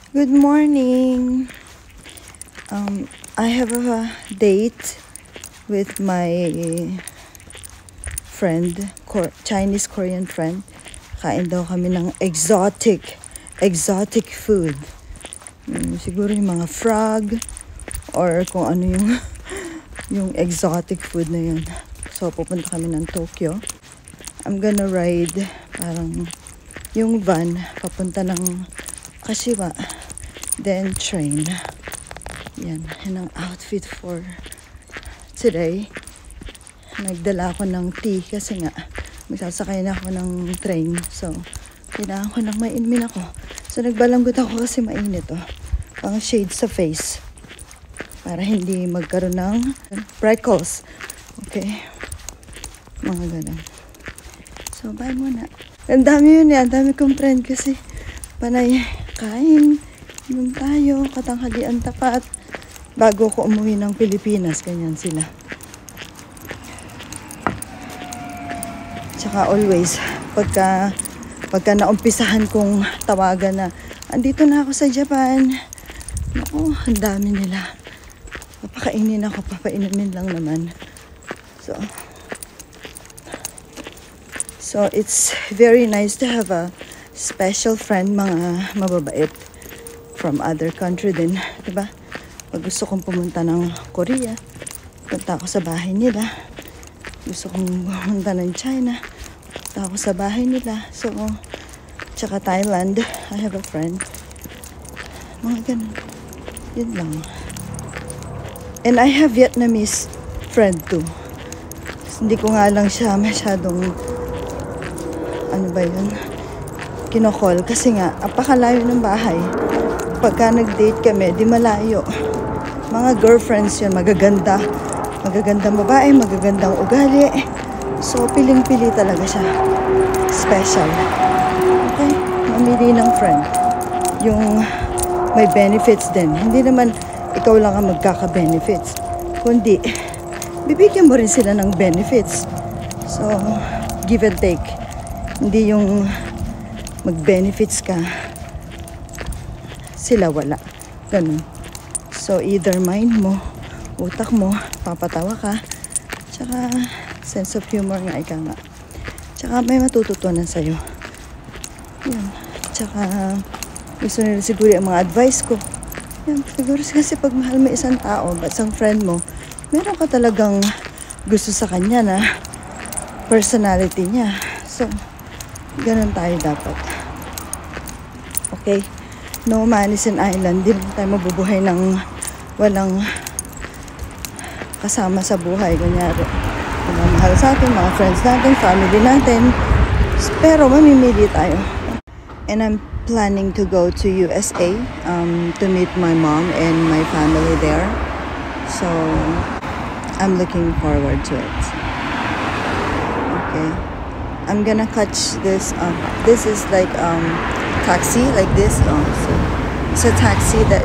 Good morning. I have a date with my friend, Chinese Korean friend. Kain daw kami ng exotic food. Siguro yung mga frog or kung ano yung yung exotic food na yun. So pupunta kami ng Tokyo. I'm gonna ride parang yung van papunta ng Kashiwa, then train. Yan ang outfit for today. Nagdala ako ng tea kasi nga magsasakay na ako ng train. So, kailangan ko ng mainmin ako. So, nagbalanggot ako kasi mainit pang shade sa face para hindi magkaroon ng freckles. Okay? Mga ganun. So, bye muna. Ang dami yun ang dami kong friend kasi panay kain, inom tayo, katanghalian tapat. Bago ko umuwi ng Pilipinas, ganyan sila. Tsaka always, pagka naumpisahan kong tawagan na, andito na ako sa Japan. Naku, ang dami nila. Papakainin ako, papainumin lang naman. So it's very nice to have a special friend, mga mababait from other country din, diba? Pag gusto kong pumunta ng Korea, punta ako sa bahay nila. Gusto kong pumunta ng China, punta ako sa bahay nila. So, tsaka Thailand, I have a friend. Mga ganun. Yun lang. And I have Vietnamese friend too. Hindi ko nga lang siya masyadong, ano ba yun? Kinokol kasi nga apakalayo ng bahay. Pagka nag-date kami, di malayo. Mga girlfriends yun, magagandang babae, magagandang ugali. So piling-pili talaga siya. Special. Okay? Mamili ng friend. Yung may benefits din. Hindi naman ikaw lang ang magkaka-benefits, kundi bibigyan mo rin sila ng benefits. So give and take. Hindi yung mag-benefits ka, sila wala. Ganun. So, either mind mo, utak mo, papatawa ka, tsaka sense of humor nga, ika nga. Tsaka may matututunan sa'yo. Yan. Tsaka gusto nila siguro yung mga advice ko. Yan. Siguro kasi pag mahal mo isang tao, isang friend mo, meron ka talagang gusto sa kanya na personality niya. So, ganun tayo dapat. Okay? No man is an island. Di naman tayo mabubuhay ng walang kasama sa buhay. Kunyari, mga mahal sa atin, mga friends natin, family natin. Pero mamimili tayo. And I'm planning to go to USA to meet my mom and my family there. So, I'm looking forward to it. Okay? I'm gonna catch this. This is like taxi, like this. So it's a taxi that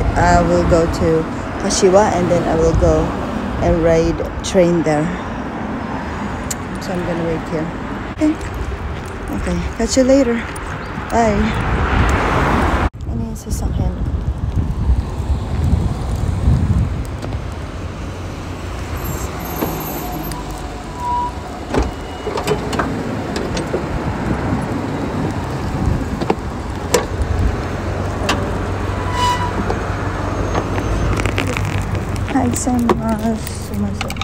will go to Kashiwa, and then I will go and ride train there. So I'm gonna wait here. Okay. Okay. Catch you later. Bye. Ano yung sasakyan? Sumaso.